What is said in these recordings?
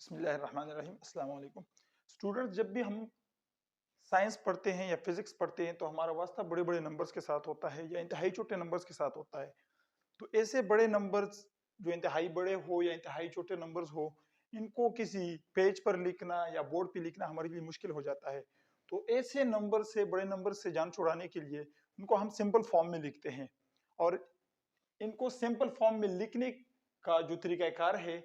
बिस्मिल्लाहिर्रहमानिर्रहीम अस्सलाम वालेकुम। स्टूडेंट्स, जब भी हम साइंस पढ़ते हैं या फिजिक्स पढ़ते हैं तो हमारा वास्ता बड़े बड़े नंबर्स के साथ होता है या इंतहाई छोटे नंबर्स के साथ होता है। तो ऐसे बड़े नंबर्स जो इंतहाई बड़े हो या इंतहाई छोटे नंबर्स हो, इनको किसी पेज पर लिखना या बोर्ड पे लिखना हमारे लिए मुश्किल हो जाता है। तो ऐसे नंबर से, बड़े नंबर से जान छुड़ाने के लिए उनको हम सिंपल फॉर्म में लिखते हैं। और इनको सिंपल फॉर्म में लिखने का जो तरीकाकार है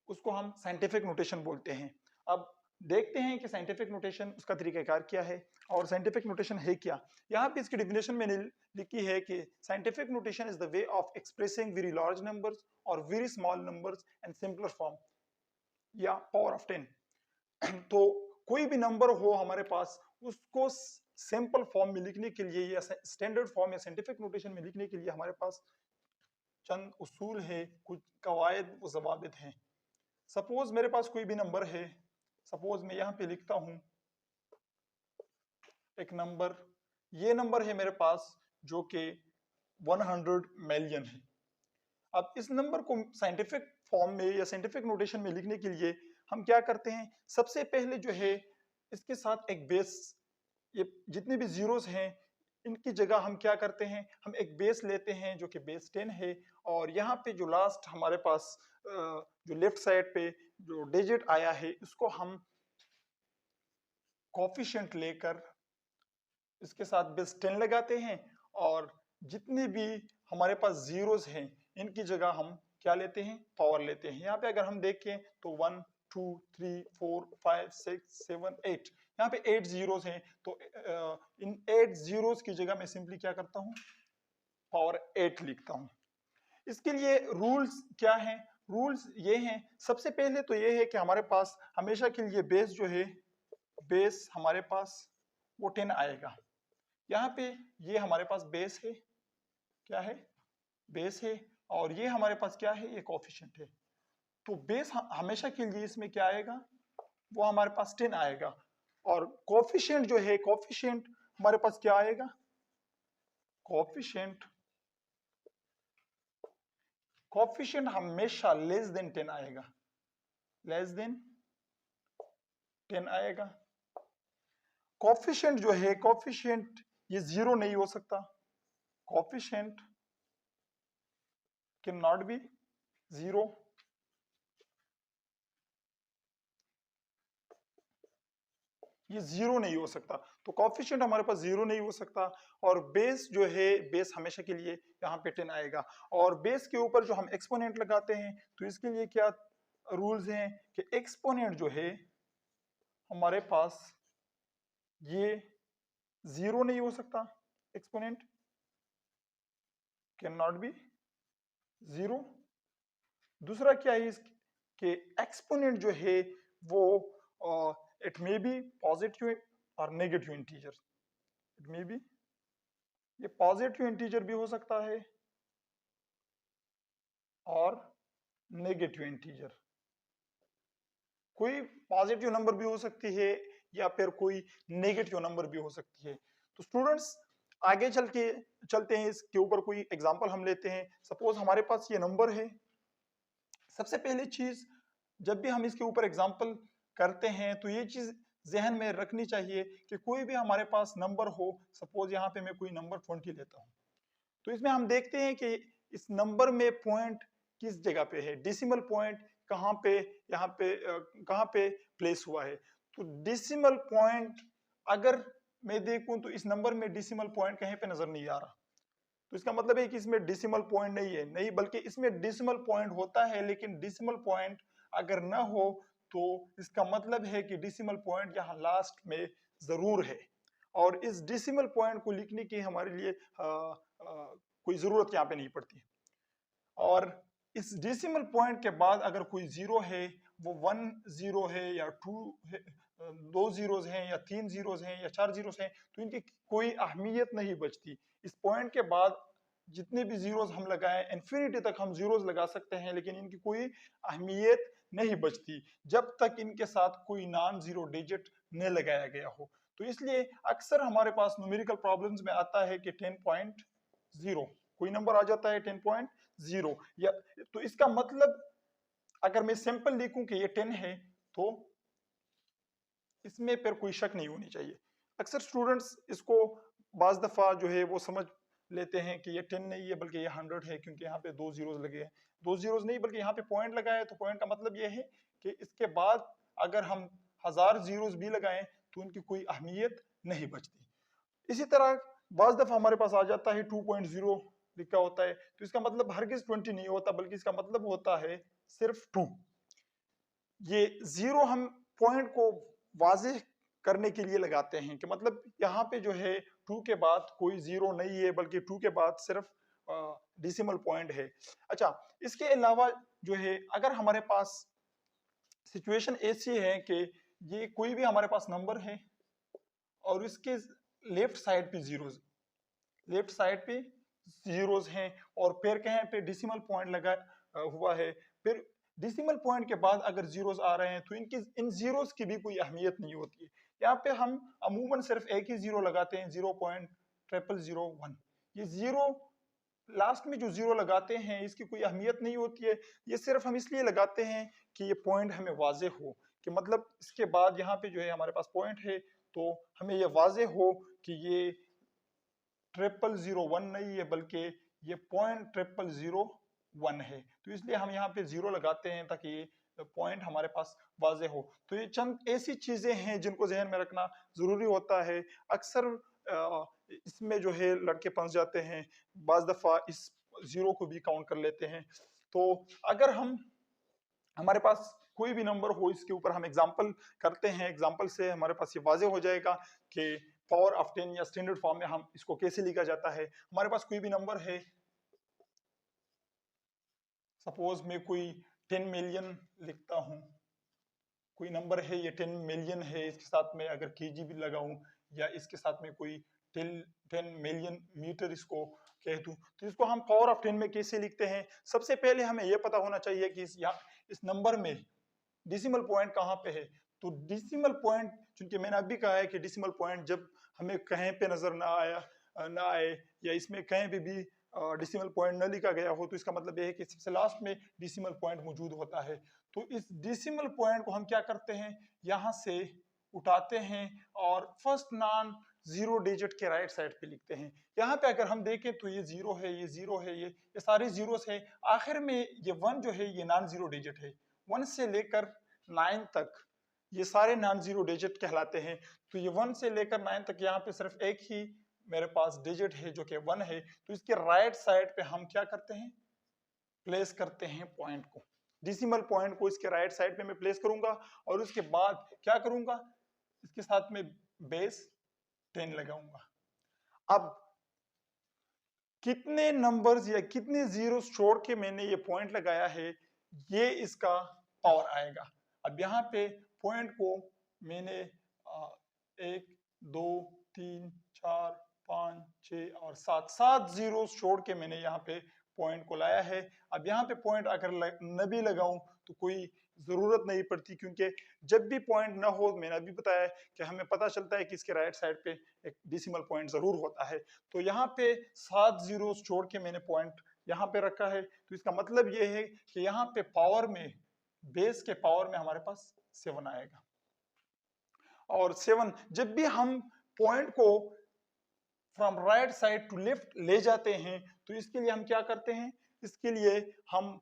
उसको हम साइंटिफिक नोटेशन बोलते हैं। अब देखते हैं कि साइंटिफिक नोटेशन उसका तरीकाकार क्या है और साइंटिफिक नोटेशन है क्या। यहाँ पे इसकी डेफिनेशन मैंने लिखी है कि scientific notation is the way of expressing very large numbers और very small numbers and simpler form या पावर ऑफ 10। तो कोई भी नंबर हो हमारे पास, उसको सिंपल फॉर्म में लिखने के लिए या स्टैंडर्ड फॉर्म या साइंटिफिक नोटेशन में लिखने के लिए हमारे पास चंद उसूल है, कुछ कवायद व ज़वाबित हैं। सपोज मेरे पास कोई भी नंबर है, सपोज मैं यहाँ पे लिखता हूं एक नंबर, ये नंबर है मेरे पास जो कि 100 मिलियन है। अब इस नंबर को साइंटिफिक फॉर्म में या साइंटिफिक नोटेशन में लिखने के लिए हम क्या करते हैं, सबसे पहले जो है इसके साथ एक बेस, ये जितने भी जीरोस हैं इनकी जगह हम क्या करते हैं, हम एक बेस लेते हैं जो कि बेस 10 है। और यहाँ पे जो लास्ट हमारे पास जो लेफ्ट साइड पे जो डिजिट आया है इसको हम कोफिशिएंट लेकर इसके साथ बेस 10 लगाते हैं। और जितने भी हमारे पास जीरोस हैं इनकी जगह हम क्या लेते हैं, पावर लेते हैं। यहाँ पे अगर हम देखें तो 1 2 3 4 5 6 7 8, यहाँ पे 8 जीरोस हैं। तो इन 8 जीरोस की जगह मैं सिंपली क्या करता हूँ, पावर 8 लिखता हूँ। इसके लिए रूल्स क्या हैं, रूल्स ये हैं, सबसे पहले तो ये है कि हमारे पास हमेशा के लिए बेस जो है, बेस हमारे पास वो 10 आएगा। यहाँ पे ये हमारे पास बेस है, क्या है, बेस है। और ये हमारे पास क्या है, ये कोफिशिएंट है। तो बेस हमेशा के लिए इसमें क्या आएगा, वो हमारे पास 10 आएगा। और कोफिशिएंट जो है, कोफिशिएंट हमारे पास क्या आएगा, कोफिशिएंट, कोफिशिएंट हमेशा लेस देन 10 आएगा, लेस देन 10 आएगा। कोफिशिएंट जो है, कोफिशिएंट ये जीरो नहीं हो सकता, coefficient can not be zero. ये जीरो नहीं हो सकता, तो कोफिशिएंट हमारे पास जीरो नहीं हो सकता। और बेस जो है, बेस हमेशा के लिए यहाँ पे 10 आएगा। और बेस के ऊपर जो हम एक्सपोनेंट लगाते हैं तो इसके लिए क्या रूल्स हैं कि एक्सपोनेंट जो है हमारे पास ये जीरो नहीं हो सकता, exponent can not be zero. दूसरा क्या है कि एक्सपोनेंट जो है वो इट मे बी पॉजिटिव और negative integer, it may be, ये पॉजिटिव इंटीजर भी हो सकता है और नेगेटिव इंटीजर, कोई पॉजिटिव नंबर भी हो सकती है या फिर कोई नेगेटिव नंबर भी हो सकती है। तो स्टूडेंट्स, आगे चलते हैं, इसके ऊपर कोई एग्जांपल हम लेते हैं। सपोज हमारे पास ये नंबर है। सबसे पहली चीज, जब भी हम इसके ऊपर एग्जांपल करते हैं तो ये चीज जहन में रखनी चाहिए कि कोई भी हमारे पास नंबर हो, सपोज यहाँ पे मैं कोई नंबर 20 लेता हूँ, तो इसमें हम देखते हैं कि इस नंबर में पॉइंट किस जगह पे है, डेसिमल पॉइंट कहाँ पे, यहाँ पे कहाँ पे प्लेस हुआ है। तो डेसिमल पॉइंट अगर मैं देखूं तो इस नंबर में डेसिमल पॉइंट कहीं पे नजर नहीं आ रहा, तो इसका मतलब है कि इसमें डेसिमल पॉइंट नहीं है, नहीं बल्कि इसमें डेसिमल पॉइंट होता है, लेकिन डेसिमल पॉइंट अगर ना हो तो इसका मतलब है कि डेसिमल पॉइंट यहाँ लास्ट में जरूर है। और इस डेसिमल पॉइंट को लिखने की हमारे लिए कोई जरूरत यहाँ पे नहीं पड़ती। और इस डेसिमल पॉइंट के बाद अगर कोई जीरो है, वो 1 जीरो है या 2 है, 2 जीरोज हैं या 3 जीरोज हैं या 4 जीरोज हैं, तो इनकी कोई अहमियत नहीं बचती। इस पॉइंट के बाद जितने भी जीरोज हम लगाएं, इन्फिनिटी तक हम जीरोज लगा सकते हैं, लेकिन इनकी कोई अहमियत नहीं बचती जब तक इनके साथ कोई नॉन जीरो डिजिट न लगाया गया हो। तो इसलिए अक्सर हमारे पास न्यूमेरिकल प्रॉब्लम्स में आता है कि 10.0 कोई नंबर आ जाता है 10.0, या तो इसका मतलब अगर मैं सिंपल लिखूं कि ये 10 है तो इसमें फिर कोई शक नहीं होनी चाहिए। अक्सर स्टूडेंट्स इसको बाज दफा जो है वो समझ लेते हैं कि ये 10 नहीं है बल्कि ये 100 है, क्योंकि यहाँ पे 2 जीरोस लगे हैं। 2 जीरोस नहीं बल्कि यहाँ पे पॉइंट लगा है, तो पॉइंट का मतलब ये है कि इसके बाद अगर हम 1000 जीरोस भी लगाएं तो उनकी कोई अहमियत नहीं बचती। इसी तरह बाज दफा हमारे पास आ जाता है 2.0 लिखा होता है, तो इसका मतलब हरगिज 20 नहीं होता बल्कि इसका मतलब होता है सिर्फ 2। ये जीरो हम पॉइंट को वाज़ेह करने के लिए लगाते हैं कि मतलब यहाँ पे जो है 2 के बाद कोई जीरो नहीं है बल्कि 2 के बाद सिर्फ डेसिमल पॉइंट है। अच्छा, इसके अलावा जो है अगर हमारे पास सिचुएशन ऐसी है कि ये कोई भी हमारे पास नंबर है और इसके लेफ्ट साइड पे जीरोस, लेफ्ट साइड पे जीरोस हैं और फिर कहीं पे डेसिमल पॉइंट लगा हुआ है, फिर डेसिमल पॉइंट के बाद अगर जीरोस आ रहे हैं तो इन जीरोस की भी कोई अहमियत नहीं होती है। यहाँ पे हम अमूमन सिर्फ एक ही जीरो लगाते हैं, 0.0001। ये जीरो लास्ट में जो जीरो लगाते हैं इसकी कोई अहमियत नहीं होती है, ये सिर्फ हम इसलिए लगाते हैं कि ये पॉइंट हमें वाजे हो कि मतलब इसके बाद यहाँ पे जो है हमारे पास पॉइंट है, तो हमें ये वाजे हो कि ये 0001 नहीं है बल्कि ये 0.0001 है। तो इसलिए हम यहाँ पे जीरो लगाते हैं ताकि ये पॉइंट हमारे पास वाजे हो। तो ये चंद ऐसी चीजें हैं जिनको जहन में रखना जरूरी होता है। अक्सर इसमें जो है लड़के फंस जाते हैं, बाज दफा इस जीरो को भी काउंट कर लेते हैं। तो अगर हमारे पास कोई भी नंबर हो, इसके ऊपर हम एग्जांपल करते हैं, एग्जांपल से हमारे पास ये वाजे हो जाएगा कि पावर ऑफ 10 या स्टैंडर्ड फॉर्म में हम इसको कैसे लिखा जाता है। हमारे पास कोई भी नंबर है, सपोज मैं कोई 10 मिलियन लिखता हूं, कोई नंबर है ये 10 मिलियन है, इसके साथ में अगर केजी भी लगाऊं या इसके साथ में कोई 10 मिलियन मीटर इसको कह दूं, तो इसको हम पावर ऑफ 10 में कैसे लिखते हैं। सबसे पहले हमें यह पता होना चाहिए कि इस नंबर में डेसिमल पॉइंट कहाँ पे है। तो डेसिमल पॉइंट, चूंकि मैंने अभी कहा है कि डेसिमल पॉइंट जब हमें कहीं पे नजर ना आए या इसमें कहीं पे भी डेसिमल पॉइंट न लिखा गया हो, तो इसका मतलब यह है कि सबसे लास्ट में डेसिमल पॉइंट मौजूद होता है। तो इस डेसिमल पॉइंट को हम क्या करते हैं, यहाँ से उठाते हैं और फर्स्ट नॉन जीरो डिजिट के राइट साइड पे लिखते हैं। यहाँ पे अगर हम देखें तो ये जीरो है, ये जीरो है, ये सारे जीरोस है। आखिर में ये 1 जो है ये नॉन जीरो डिजिट है। 1 से लेकर 9 तक ये सारे नॉन जीरो डिजिट कहलाते हैं। तो ये 1 से लेकर 9 तक यहाँ पे सिर्फ एक ही मेरे पास डिजिट है जो कि 1 है। तो इसके राइट साइड पे हम क्या करते हैं, प्लेस करते हैं पॉइंट को, डेसिमल पॉइंट को इसके राइट साइड पे मैं प्लेस करूंगा और उसके बाद क्या करूंगा, इसके साथ में बेस 10 लगाऊंगा। अब कितने नंबर्स या कितने जीरो छोड़ के मैंने ये पॉइंट लगाया है, ये इसका पावर आएगा। अब यहाँ पे पॉइंट को मैंने 1 2 3 4 5 6 और 7 जीरो छोड़ के मैंने यहाँ पे पॉइंट को लाया है। अब यहाँ पे पॉइंट अगर न भी लगाऊं तो कोई जरूरत नहीं पड़ती, क्योंकि जब भी पॉइंट ना हो, मैंने अभी बताया कि हमें पता चलता है कि इसके राइट साइड पे एक डेसिमल पॉइंट जरूर होता है। तो यहाँ पे 7 जीरो छोड़ के मैंने पॉइंट यहाँ पे रखा है। तो इसका मतलब ये है कि यहाँ पे पावर में, बेस के पावर में हमारे पास 7 आएगा। और 7 जब भी हम पॉइंट को from right side to left ले जाते हैं, तो इसके लिए हम क्या करते हैं, इसके लिए हम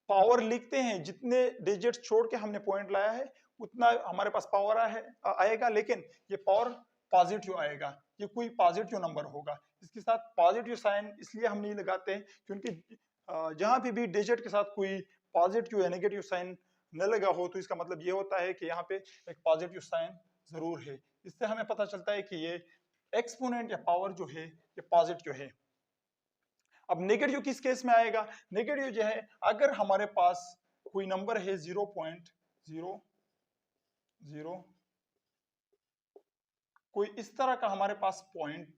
पावर लिखते हैं। जितने डिजिट छोड़ के हमने पॉइंट लाया है उतना हमारे पास पावर आएगा, लेकिन ये पावर पॉजिटिव आएगा, ये कोई पॉजिटिव नंबर होगा। इसके साथ पॉजिटिव साइन इसलिए हम नहीं लगाते हैं क्योंकि जहां भी डिजिट के साथ कोई पॉजिटिव या नेगेटिव साइन न लगा हो, तो इसका मतलब ये होता है कि यहाँ पे एक पॉजिटिव साइन जरूर है। इससे हमें पता चलता है कि ये एक्सपोनेंट या पावर जो है ये पॉजिटिव है। अब नेगेटिव किस केस में आएगा, नेगेटिव जो है अगर हमारे पास कोई नंबर है 0.00, कोई इस तरह का हमारे पास पॉइंट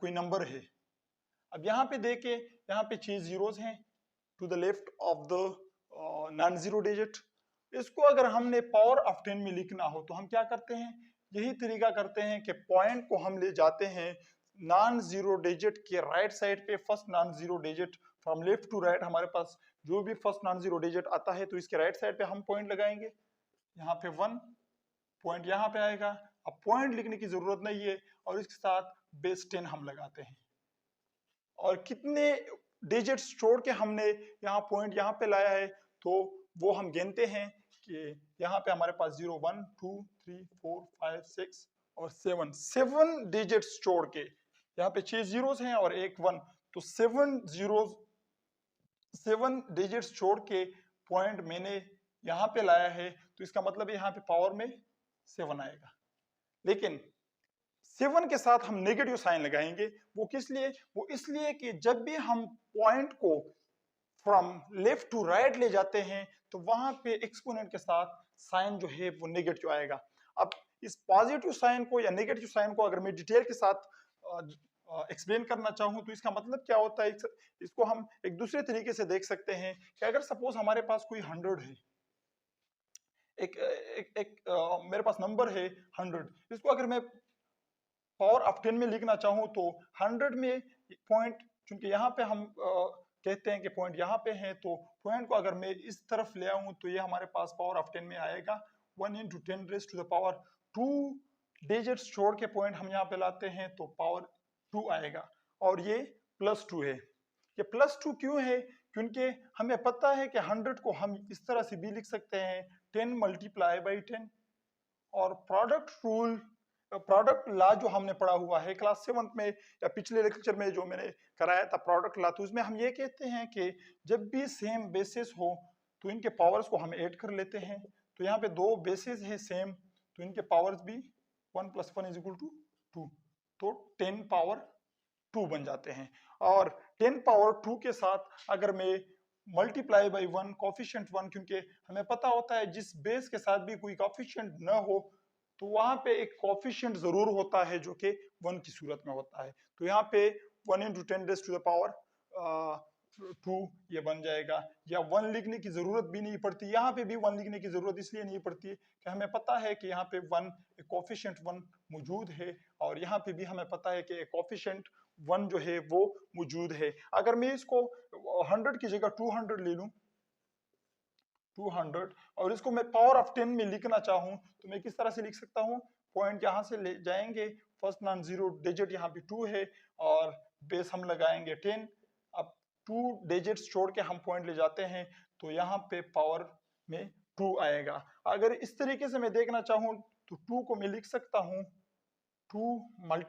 कोई नंबर है। अब यहाँ पे देखे, यहाँ पे 6 जीरोस हैं to the left of the non zero digit. इसको अगर हमने पावर ऑफ 10 में लिखना हो तो हम क्या करते हैं, यही तरीका करते हैं कि पॉइंट को हम ले जाते हैं नॉन जीरो डिजिट के राइट साइड पे, first non zero digit from left to right हमारे पास जो भी फर्स्ट नॉन जीरो डिजिट आता है तो इसके राइट साइड पे हम पॉइंट लगाएंगे, यहाँ पे 1 पॉइंट यहाँ पे आएगा। अब पॉइंट लिखने की जरूरत नहीं है और इसके साथ बेस 10 हम लगाते हैं और कितने डिजिट्स छोड़ के हमने यहाँ पॉइंट यहाँ पे लाया है तो वो हम गिनते हैं कि यहाँ पे हमारे पास 0 1 2 3 4 5 6 और 7 डिजिट्स छोड़ के, यहाँ पे 6 जीरोस हैं और एक 1, तो 7 डिजिट्स छोड़ के पॉइंट मैंने यहाँ पे लाया है तो इसका मतलब यहाँ पे पावर में 7 आएगा। लेकिन 7 के साथ हम नेगेटिव साइन लगाएंगे, वो किस लिए? वो इसलिए कि जब भी हम पॉइंट को फ्रॉम लेफ्ट टू राइट ले जाते हैं तो वहां पे एक्सपोनेंट के साथ साइन जो है वो नेगेटिव आएगा। अब इस पॉजिटिव साइन को या नेगेटिव साइन को अगर मैं डिटेल के साथ एक्सप्लेन करना चाहूँ तो इसका मतलब क्या होता है, इसको हम एक दूसरे तरीके से देख सकते हैं कि अगर सपोज हमारे पास कोई 100 है, मेरे पास नंबर है 100, इसको अगर मैं पावर ऑफ 10 में लिखना चाहूँ तो 100 में पॉइंट, चूंकि यहाँ पे हम कहते हैं कि पॉइंट यहाँ पे है, तो पॉइंट को अगर मैं इस तरफ ले आऊँ तो ये हमारे पास पावर ऑफ 10 में आएगा 1 × 10 raise to the power 2 digits छोड़ के पॉइंट हम यहाँ पे लाते हैं तो पावर 2 आएगा और ये +2 है। ये +2 क्यों है? क्योंकि हमें पता है कि 100 को हम इस तरह से भी लिख सकते हैं 10 × 10 और प्रोडक्ट लॉ जो हमने पढ़ा हुआ है क्लास 7 में या पिछले लेक्चर में जो मैंने कराया था प्रोडक्ट लॉ, तो उसमें हम ये कहते हैं कि जब भी सेम बेसिस हो तो इनके पावर्स को हम ऐड कर लेते हैं। तो यहाँ पे दो बेसिस है सेम तो इनके पावर्स भी 1 + 1 = 2, तो 10 पावर 2 बन जाते हैं। और 10 पावर 2 के साथ अगर मैं मल्टीप्लाई बाई 1 कोफिशिएंट 1, क्योंकि हमें पता होता है जिस बेस के साथ भी कोई कोफिशिएंट न हो तो वहां पे एक कोफिशिएंट जरूर होता है जो कि 1 की सूरत में होता है। तो यहाँ पे 1 × 10 रेज़ टू द पावर 2 ये बन जाएगा, या 1 लिखने की जरूरत भी नहीं पड़ती। यहाँ पे भी 1 लिखने की जरूरत इसलिए नहीं पड़ती कि हमें पता है कि यहाँ पे 1 एक कोफिशिएंट 1 मौजूद है और यहाँ पे भी हमें पता है कि एक कोफिशिएंट 1 जो है वो मौजूद है। अगर मैं इसको 100 की जगह 200 ले लूं 200 और इसको मैं पावर ऑफ 10 में लिखना चाहूं तो मैं किस तरह से लिख सकता हूं? पॉइंट यहां से ले जाएंगे, फर्स्ट नॉन जीरो डिजिट यहाँ पे 2 है और बेस हम लगाएंगे 10। अब 2 डिजिट्स छोड़ के हम पॉइंट ले जाते हैं तो यहाँ पे पावर में 2 आएगा। अगर इस तरीके से मैं देखना चाहूं तो 2 को मैं लिख सकता हूं 2 ×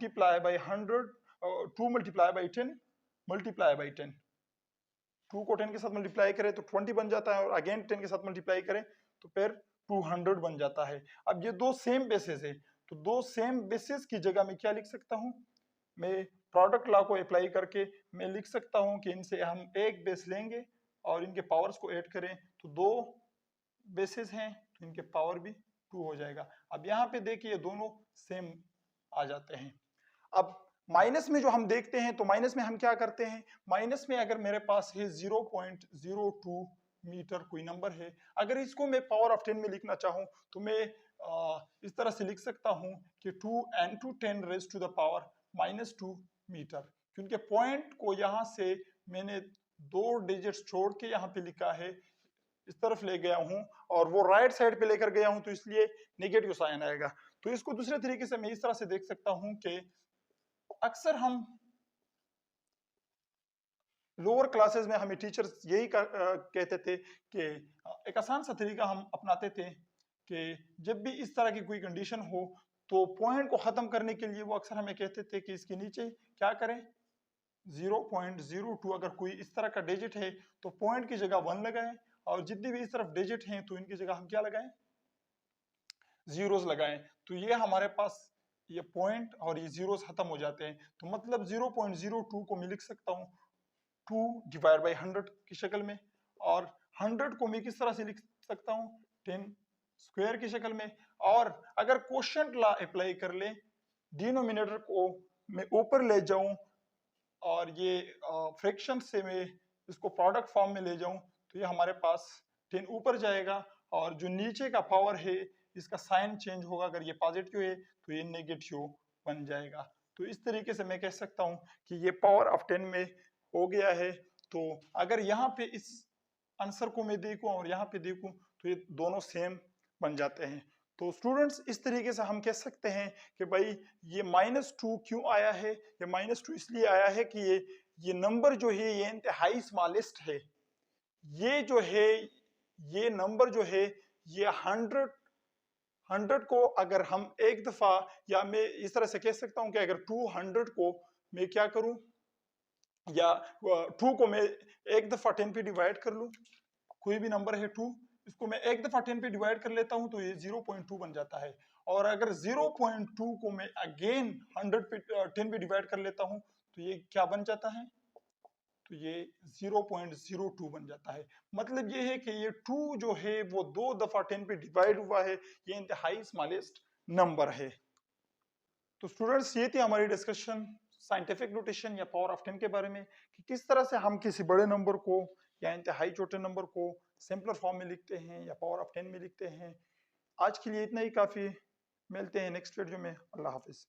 100 2 × 10 मल्टीप्लाई बाई 10। 2 को 10 के साथ मल्टीप्लाई करें तो 20 बन जाता है और अगेन 10 के साथ मल्टीप्लाई करें तो फिर 200 बन जाता है। अब ये दो सेम बेसिस है तो दो सेम बेसिस की जगह मैं क्या लिख सकता हूँ? मैं प्रोडक्ट लॉ को अप्लाई करके मैं लिख सकता हूँ कि इनसे हम एक बेस लेंगे और इनके पावर्स को ऐड करें तो दो बेसिस हैं तो इनके पावर भी 2 हो जाएगा। अब यहाँ पे देखिए दोनों सेम आ जाते हैं। अब माइनस में जो हम देखते हैं तो माइनस में हम क्या करते हैं? माइनस में अगर मेरे पास है 0.02 मीटर कोई नंबर है, अगर इसको मैं पावर ऑफ 10 में लिखना चाहूं तो मैं इस तरह से लिख सकता हूं कि 2 × 10 raise to the power -2 meter, क्योंकि पॉइंट को यहां से मैंने 2 डिजिट्स छोड़ के यहाँ पे लिखा है, इस तरफ ले गया हूं और वो राइट साइड पे लेकर गया हूं तो इसलिए नेगेटिव साइन आएगा। तो इसको दूसरे तरीके से मैं इस तरह से देख सकता हूं कि अक्सर हम लोअर क्लासेस में हमें टीचर्स यही कहते थे कि एक आसान सा तरीका हम अपनाते थे कि जब भी इस तरह की कोई कंडीशन हो तो पॉइंट को खत्म करने के लिए वो अक्सर हमें कहते थे कि इसके नीचे क्या करें, 0.02 अगर कोई इस तरह का डिजिट है तो पॉइंट की जगह 1 लगाएं और जितनी भी इस तरफ डिजिट हैं तो इनकी जगह हम क्या लगाएं? जीरोस लगाएं। तो ये हमारे पास ये पॉइंट और ये जीरोस खत्म हो जाते हैं। तो मतलब 0.02 को मैं लिख सकता हूँ 2/100 की शक्ल में और 100 को मैं किस तरह से लिख सकता हूँ 10 स्क्वायर की शक्ल में। और अगर क्वोशिएंट लॉ अप्लाई कर ले, डिनोमिनेटर को मैं ऊपर ले जाऊं और ये फ्रैक्शन से मैं इसको प्रोडक्ट फॉर्म में ले जाऊं तो ये हमारे पास 10 ऊपर जाएगा और जो नीचे का पावर है इसका साइन चेंज होगा, अगर ये पॉजिटिव है तो ये नेगेटिव बन जाएगा। तो इस तरीके से मैं कह सकता हूँ कि ये पावर ऑफ 10 में हो गया है। तो अगर यहाँ पे इस आंसर को मैं देखूं और यहाँ पे देखूं तो ये दोनों सेम बन जाते हैं। तो स्टूडेंट्स इस तरीके से हम कह सकते हैं कि भाई ये -2 क्यों आया है, ये -2 इसलिए आया है कि ये नंबर जो है ये इंतहाई स्मॉलेस्ट है। ये जो है ये नंबर जो है ये 100 को अगर हम एक दफा, या मैं इस तरह से कह सकता हूं कि अगर 200 को मैं क्या करूं, या 2 को मैं एक दफा 10 पे डिवाइड कर लूं, कोई भी नंबर है 2, इसको मैं एक दफा 10 पे डिवाइड कर लेता हूं तो ये 0.2 बन जाता है। और अगर 0.2 को मैं अगेन 100 पे 10 पे डिवाइड कर लेता हूं तो ये क्या बन जाता है, तो ये 0.02 बन जाता है। मतलब ये है कि ये 2 जो है वो 2 दफा 10 पे डिवाइड हुआ है, ये इंतहाई स्मॉलेस्ट नंबर है। तो स्टूडेंट्स ये थी हमारी डिस्कशन साइंटिफिक नोटेशन या पावर ऑफ 10 के बारे में, कि किस तरह से हम किसी बड़े नंबर को या इंतहाई छोटे नंबर को सिंपलर फॉर्म में लिखते हैं या पावर ऑफ 10 में लिखते हैं। आज के लिए इतना ही काफी, मिलते हैं नेक्स्ट वीडियो में। अल्लाह हाफिज।